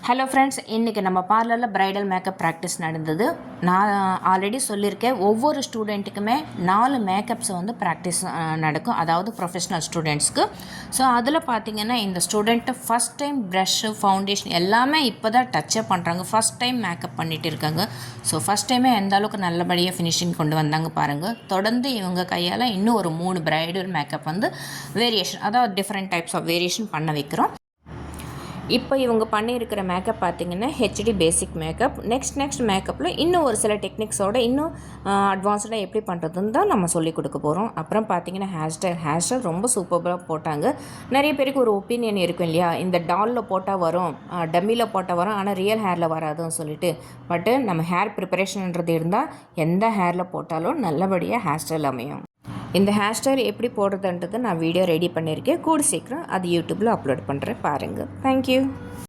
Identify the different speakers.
Speaker 1: Hello friends, இன்றைக்கி நம்ம பார்லரில் bridal makeup practice நடந்தது. நான் ஆல்ரெடி சொல்லியிருக்கேன், ஒவ்வொரு ஸ்டூடெண்ட்டுக்குமே 4 மேக்கப்ஸை வந்து ப்ராக்டிஸ் நடக்கும், அதாவது ப்ரொஃபஷ்னல் ஸ்டூடெண்ட்ஸ்க்கு. ஸோ அதில் பார்த்திங்கன்னா இந்த student first time brush, foundation எல்லாமே இப்போ தான் டச்சப் பண்ணுறாங்க. ஃபஸ்ட் டைம் மேக்கப் பண்ணிகிட்டு இருக்காங்க. ஸோ ஃபஸ்ட் டைமே எந்த அளவுக்கு நல்லபடியாக ஃபினிஷிங் கொண்டு வந்தாங்க பாருங்கள். தொடர்ந்து இவங்க கையால் இன்னும் ஒரு 3 ப்ரைடல் மேக்கப் வந்து வேரியேஷன், அதாவது டிஃப்ரெண்ட் டைப்ஸ் ஆஃப் வேரியேஷன் பண்ண வைக்கிறோம். இப்போ இவங்க பண்ணியிருக்கிற மேக்கப் பார்த்திங்கன்னா ஹெச்டி பேசிக் மேக்கப். நெக்ஸ்ட் மேக்கப்பில் இன்னும் ஒரு சில டெக்னிக்ஸோட இன்னும் அட்வான்ஸ்டாக எப்படி பண்ணுறதுன்னு தான் நம்ம சொல்லிக் கொடுக்க போகிறோம். அப்புறம் பார்த்திங்கன்னா ஹேர் ஸ்டைல் ரொம்ப சூப்பராக போட்டாங்க. நிறைய பேருக்கு ஒரு ஒப்பீனியன் இருக்கும் இல்லையா, இந்த டாலில் போட்டால் வரும், டம்மியில் போட்டால் வரும், ஆனால் ரியல் ஹேரில் வராதுன்னு சொல்லிட்டு. பட்டு நம்ம ஹேர் ப்ரிப்பரேஷன்ன்றது இருந்தால் எந்த ஹேரில் போட்டாலும் நல்லபடியாக ஹேர் ஸ்டைல் அமையும். இந்த ஹேர் ஸ்டைல் எப்படி போடுறதுன்றது நான் வீடியோ ரெடி பண்ணியிருக்கேன். கூட சீக்கிரம் அது யூடியூப்பில் அப்லோட் பண்ணுறேன், பாருங்கள். தேங்க்யூ.